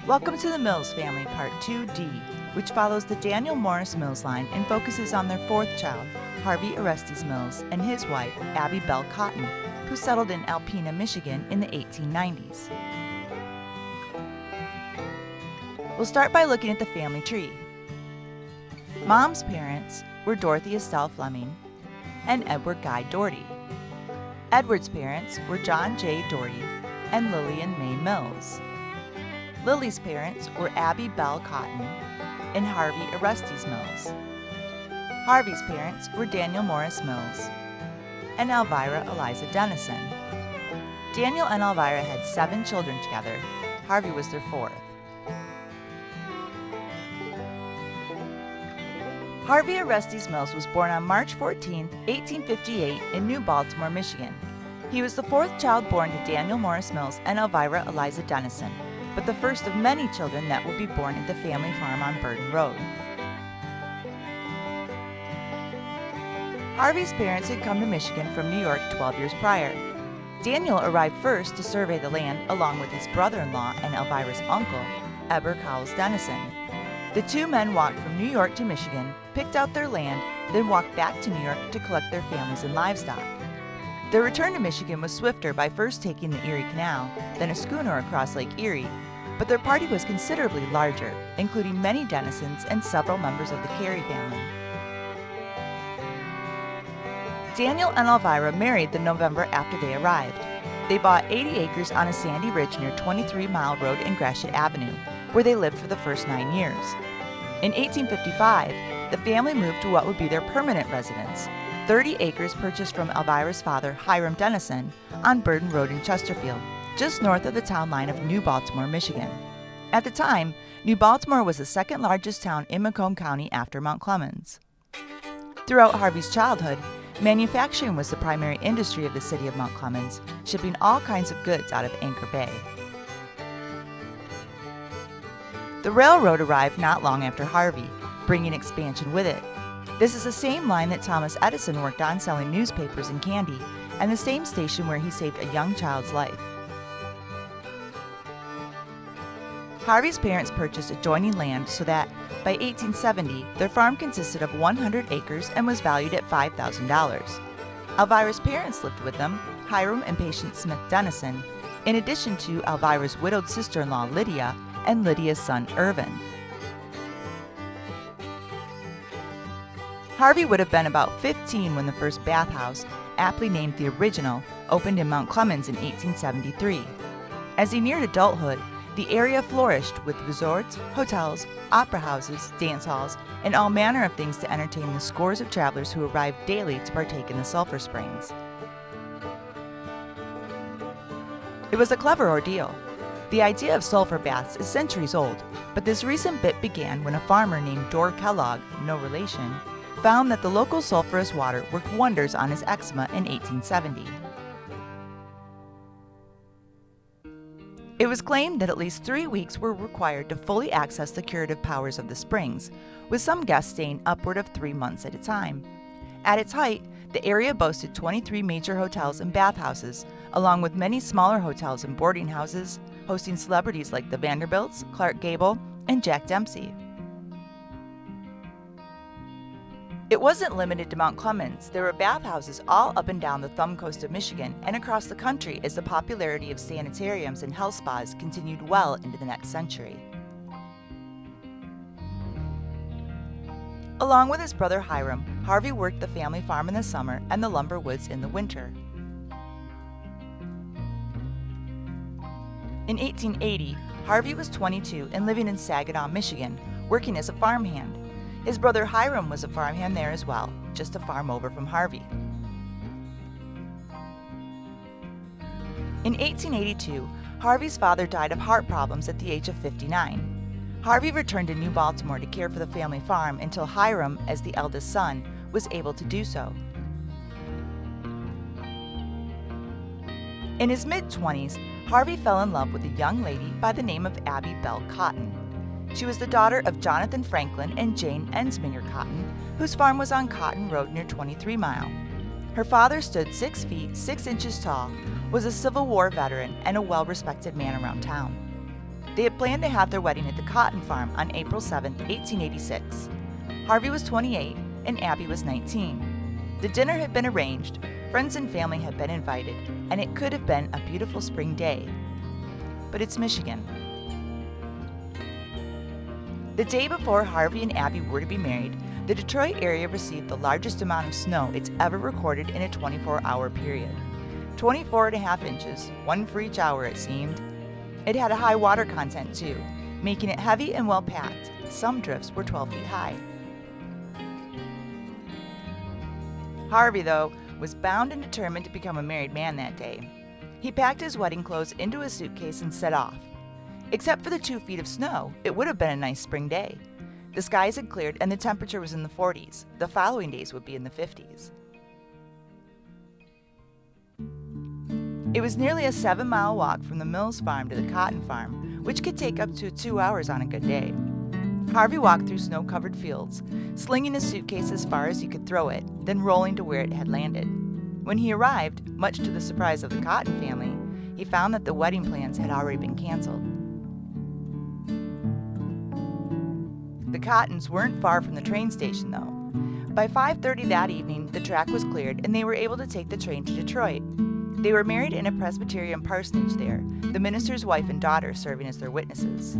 Welcome to the Mills Family Part 2D, which follows the Daniel Morris Mills line and focuses on their fourth child, Harvey Orestes Mills, and his wife, Abbie Bell Cotton, who settled in Alpena, Michigan in the 1890s. We'll start by looking at the family tree. Mom's parents were Dorothy Estelle Fleming and Edward Guy Doherty. Edward's parents were John J. Doherty and Lillian May Mills. Lily's parents were Abbie Bell Cotton and Harvey Orestes Mills. Harvey's parents were Daniel Morris Mills and Elvira Eliza Denison. Daniel and Elvira had 7 children together. Harvey was their 4th. Harvey Orestes Mills was born on March 14, 1858 in New Baltimore, Michigan. He was the 4th child born to Daniel Morris Mills and Elvira Eliza Denison, but the first of many children that would be born at the family farm on Burden Road. Harvey's parents had come to Michigan from New York 12 years prior. Daniel arrived first to survey the land along with his brother-in-law and Elvira's uncle, Eber Cowles Denison. The 2 men walked from New York to Michigan, picked out their land, then walked back to New York to collect their families and livestock. Their return to Michigan was swifter by first taking the Erie Canal, then a schooner across Lake Erie, but their party was considerably larger, including many Denisons and several members of the Carey family. Daniel and Elvira married the November after they arrived. They bought 80 acres on a sandy ridge near 23 Mile Road and Gratiot Avenue, where they lived for the first 9 years. In 1855, the family moved to what would be their permanent residence, 30 acres purchased from Elvira's father, Hiram Denison, on Burden Road in Chesterfield, just north of the town line of New Baltimore, Michigan. At the time, New Baltimore was the second largest town in Macomb County after Mount Clemens. Throughout Harvey's childhood, manufacturing was the primary industry of the city of Mount Clemens, shipping all kinds of goods out of Anchor Bay. The railroad arrived not long after Harvey, bringing expansion with it. This is the same line that Thomas Edison worked on selling newspapers and candy, and the same station where he saved a young child's life. Harvey's parents purchased adjoining land so that, by 1870, their farm consisted of 100 acres and was valued at $5,000. Elvira's parents lived with them, Hiram and Patience Smith Denison, in addition to Elvira's widowed sister-in-law Lydia and Lydia's son Irvin. Harvey would have been about 15 when the first bathhouse, aptly named the Original, opened in Mount Clemens in 1873. As he neared adulthood, the area flourished with resorts, hotels, opera houses, dance halls, and all manner of things to entertain the scores of travelers who arrived daily to partake in the sulfur springs. It was a clever ordeal. The idea of sulfur baths is centuries old, but this recent bit began when a farmer named Dorr Kellogg, no relation, found that the local sulfurous water worked wonders on his eczema in 1870. It was claimed that at least 3 weeks were required to fully access the curative powers of the springs, with some guests staying upward of 3 months at a time. At its height, the area boasted 23 major hotels and bathhouses, along with many smaller hotels and boarding houses, hosting celebrities like the Vanderbilts, Clark Gable, and Jack Dempsey. It wasn't limited to Mount Clemens. There were bathhouses all up and down the thumb coast of Michigan and across the country as the popularity of sanitariums and health spas continued well into the next century. Along with his brother Hiram, Harvey worked the family farm in the summer and the lumber woods in the winter. In 1880, Harvey was 22 and living in Saginaw, Michigan, working as a farmhand. His brother Hiram was a farmhand there as well, just a farm over from Harvey. In 1882, Harvey's father died of heart problems at the age of 59. Harvey returned to New Baltimore to care for the family farm until Hiram, as the eldest son, was able to do so. In his mid-20s, Harvey fell in love with a young lady by the name of Abbie Bell Cotton. She was the daughter of Jonathan Franklin and Jane Ensminger Cotton, whose farm was on Cotton Road near 23 Mile. Her father stood 6 feet 6 inches tall, was a Civil War veteran, and a well-respected man around town. They had planned to have their wedding at the Cotton Farm on April 7, 1886. Harvey was 28 and Abbie was 19. The dinner had been arranged, friends and family had been invited, and it could have been a beautiful spring day. But it's Michigan. The day before Harvey and Abbie were to be married, the Detroit area received the largest amount of snow it's ever recorded in a 24-hour period. 24.5 inches, one for each hour it seemed. It had a high water content too, making it heavy and well packed. Some drifts were 12 feet high. Harvey, though, was bound and determined to become a married man that day. He packed his wedding clothes into a suitcase and set off. Except for the 2 feet of snow, it would have been a nice spring day. The skies had cleared and the temperature was in the 40s. The following days would be in the 50s. It was nearly a 7-mile walk from the Mills farm to the Cotton farm, which could take up to 2 hours on a good day. Harvey walked through snow-covered fields, slinging his suitcase as far as he could throw it, then rolling to where it had landed. When he arrived, much to the surprise of the Cotton family, he found that the wedding plans had already been canceled. The Cottons weren't far from the train station, though. By 5:30 that evening, the track was cleared and they were able to take the train to Detroit. They were married in a Presbyterian parsonage there, the minister's wife and daughter serving as their witnesses.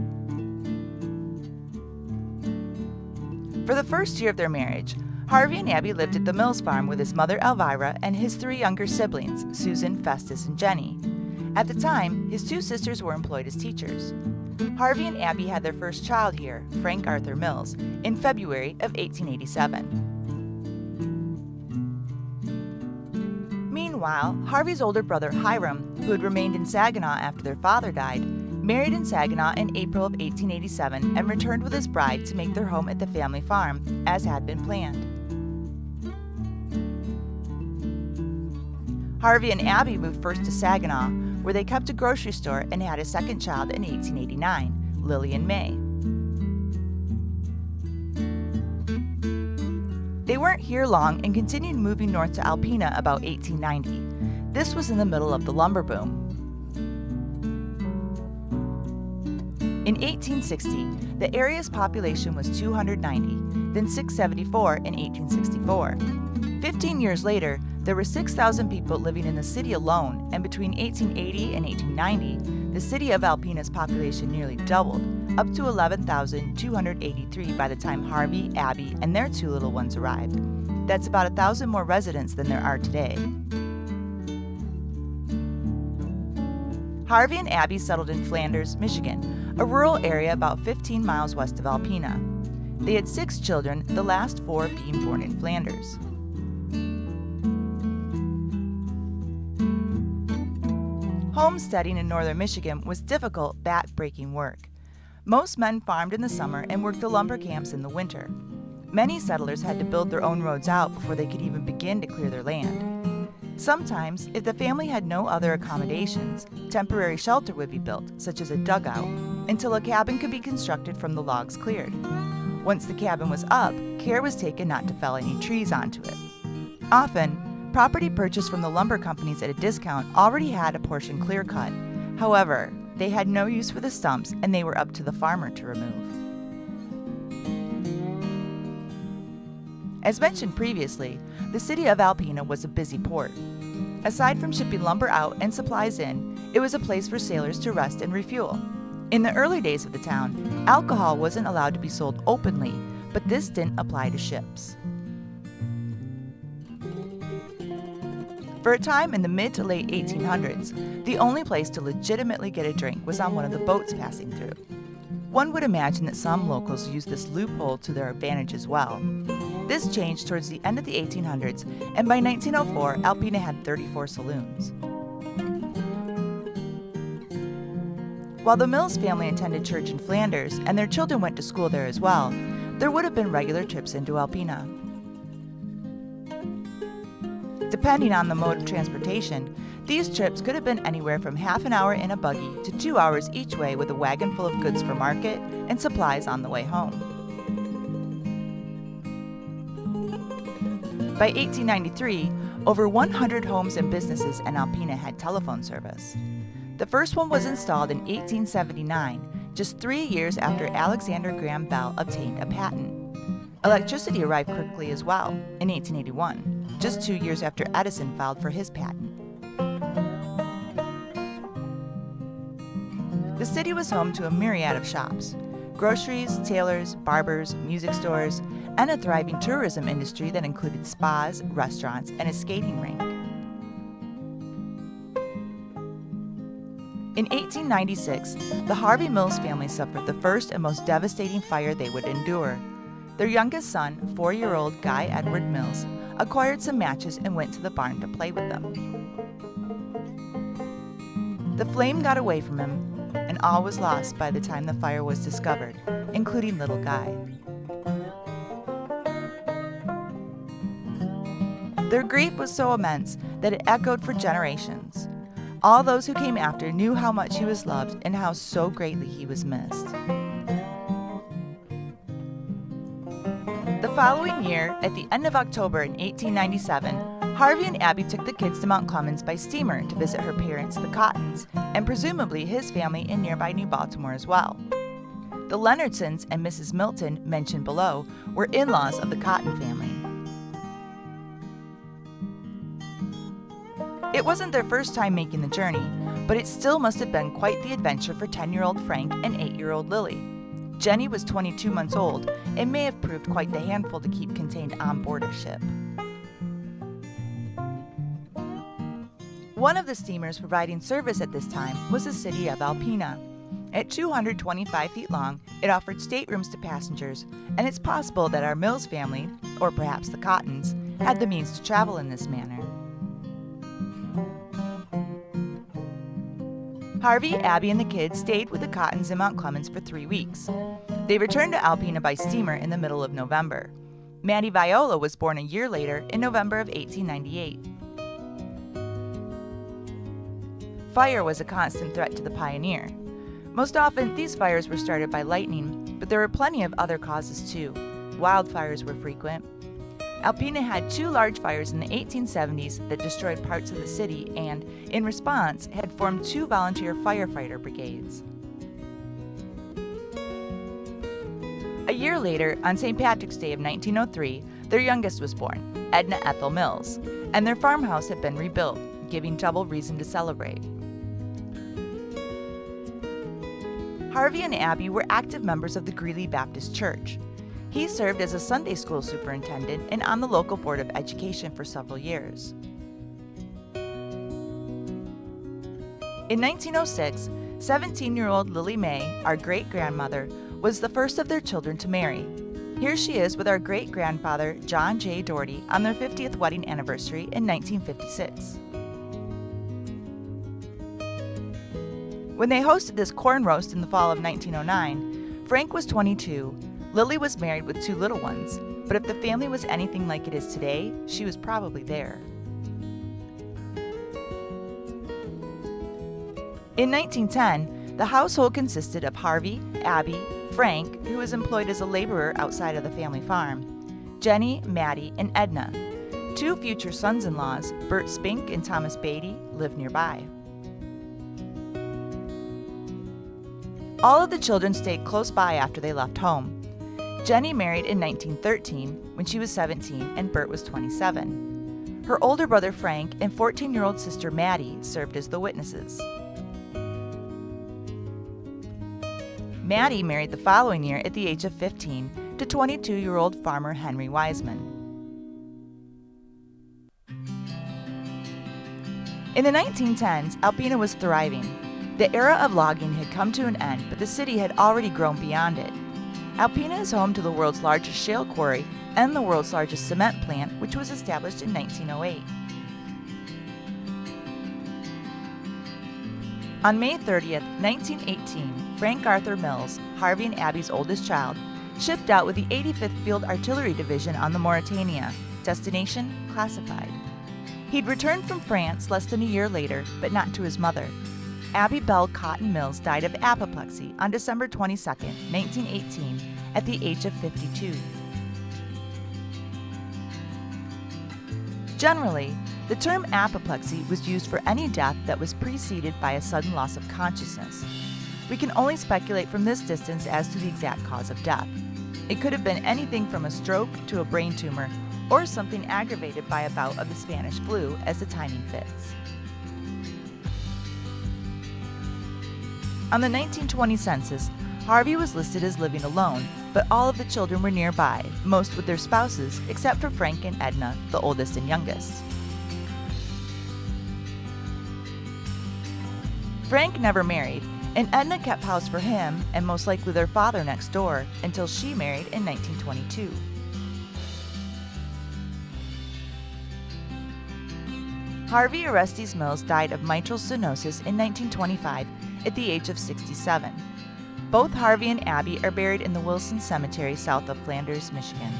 For the first year of their marriage, Harvey and Abbie lived at the Mills farm with his mother Elvira and his 3 younger siblings, Susan, Festus, and Jenny. At the time, his 2 sisters were employed as teachers. Harvey and Abbie had their first child here, Frank Arthur Mills, in February of 1887. Meanwhile, Harvey's older brother Hiram, who had remained in Saginaw after their father died, married in Saginaw in April of 1887 and returned with his bride to make their home at the family farm, as had been planned. Harvey and Abbie moved first to Saginaw, where they kept a grocery store and had a second child in 1889, Lillian May. They weren't here long and continued moving north to Alpena about 1890. This was in the middle of the lumber boom. In 1860, the area's population was 290, then 674 in 1864. 15 years later, there were 6,000 people living in the city alone, and between 1880 and 1890, the city of Alpena's population nearly doubled, up to 11,283 by the time Harvey, Abbie, and their 2 little ones arrived. That's about 1,000 more residents than there are today. Harvey and Abbie settled in Flanders, Michigan, a rural area about 15 miles west of Alpena. They had 6 children, the last 4 being born in Flanders. Homesteading in northern Michigan was difficult, back-breaking work. Most men farmed in the summer and worked the lumber camps in the winter. Many settlers had to build their own roads out before they could even begin to clear their land. Sometimes, if the family had no other accommodations, temporary shelter would be built, such as a dugout, until a cabin could be constructed from the logs cleared. Once the cabin was up, care was taken not to fell any trees onto it. Often, property purchased from the lumber companies at a discount already had a portion clear-cut. However, they had no use for the stumps and they were up to the farmer to remove. As mentioned previously, the city of Alpena was a busy port. Aside from shipping lumber out and supplies in, it was a place for sailors to rest and refuel. In the early days of the town, alcohol wasn't allowed to be sold openly, but this didn't apply to ships. For a time in the mid to late 1800s, the only place to legitimately get a drink was on one of the boats passing through. One would imagine that some locals used this loophole to their advantage as well. This changed towards the end of the 1800s, and by 1904, Alpena had 34 saloons. While the Mills family attended church in Flanders and their children went to school there as well, there would have been regular trips into Alpena. Depending on the mode of transportation, These trips could have been anywhere from half an hour in a buggy to 2 hours each way with a wagon full of goods for market and supplies on the way home. By 1893, over 100 homes and businesses in Alpena had telephone service. The first one was installed in 1879, just 3 years after Alexander Graham Bell obtained a patent. Electricity arrived quickly as well, in 1881, just 2 years after Edison filed for his patent. The city was home to a myriad of shops: groceries, tailors, barbers, music stores, and a thriving tourism industry that included spas, restaurants, and a skating rink. In 1896, the Harvey Mills family suffered the first and most devastating fire they would endure. Their youngest son, 4-year-old Guy Edward Mills, acquired some matches and went to the barn to play with them. The flame got away from him, and all was lost by the time the fire was discovered, including little Guy. Their grief was so immense that it echoed for generations. All those who came after knew how much he was loved and how so greatly he was missed. The following year, at the end of October in 1897, Harvey and Abbie took the kids to Mount Clemens by steamer to visit her parents, the Cottons, and presumably his family in nearby New Baltimore as well. The Leonardsons and Mrs. Milton, mentioned below, were in-laws of the Cotton family. It wasn't their first time making the journey, but it still must have been quite the adventure for 10-year-old Frank and 8-year-old Lily. Jenny was 22 months old and may have proved quite the handful to keep contained on board a ship. One of the steamers providing service at this time was the city of Alpena. At 225 feet long, it offered staterooms to passengers, and it's possible that our Mills family, or perhaps the Cottons, had the means to travel in this manner. Harvey, Abbie, and the kids stayed with the Cottons in Mount Clemens for 3 weeks. They returned to Alpena by steamer in the middle of November. Maddie Viola was born a year later in November of 1898. Fire was a constant threat to the Pioneer. Most often, these fires were started by lightning, but there were plenty of other causes too. Wildfires were frequent. Alpena had 2 large fires in the 1870s that destroyed parts of the city and, in response, had formed 2 volunteer firefighter brigades. A year later, on St. Patrick's Day of 1903, their youngest was born, Edna Ethel Mills, and their farmhouse had been rebuilt, giving double reason to celebrate. Harvey and Abbie were active members of the Greeley Baptist Church. He served as a Sunday school superintendent and on the local board of education for several years. In 1906, 17-year-old Lily Mae, our great-grandmother, was the first of their children to marry. Here she is with our great-grandfather, John J. Doherty, on their 50th wedding anniversary in 1956. When they hosted this corn roast in the fall of 1909, Frank was 22, Lily was married with 2 little ones, but if the family was anything like it is today, she was probably there. In 1910, the household consisted of Harvey, Abbie, Frank, who was employed as a laborer outside of the family farm, Jenny, Maddie, and Edna. 2 future sons-in-laws, Bert Spink and Thomas Beatty, lived nearby. All of the children stayed close by after they left home. Jenny married in 1913 when she was 17 and Bert was 27. Her older brother Frank and 14-year-old sister Maddie served as the witnesses. Maddie married the following year at the age of 15 to 22-year-old farmer Henry Wiseman. In the 1910s, Alpena was thriving. The era of logging had come to an end, but the city had already grown beyond it. Alpena is home to the world's largest shale quarry and the world's largest cement plant, which was established in 1908. On May 30th, 1918, Frank Arthur Mills, Harvey and Abbie's oldest child, shipped out with the 85th Field Artillery Division on the Mauretania. Destination classified. He'd returned from France less than a year later, but not to his mother. Abbie Bell Cotton Mills died of apoplexy on December 22, 1918, at the age of 52. Generally, the term apoplexy was used for any death that was preceded by a sudden loss of consciousness. We can only speculate from this distance as to the exact cause of death. It could have been anything from a stroke to a brain tumor, or something aggravated by a bout of the Spanish flu, as the timing fits. On the 1920 census, Harvey was listed as living alone, but all of the children were nearby, most with their spouses, except for Frank and Edna, the oldest and youngest. Frank never married, and Edna kept house for him and most likely their father next door until she married in 1922. Harvey Orestes Mills died of mitral stenosis in 1925 at the age of 67. Both Harvey and Abbie are buried in the Wilson Cemetery south of Flanders, Michigan.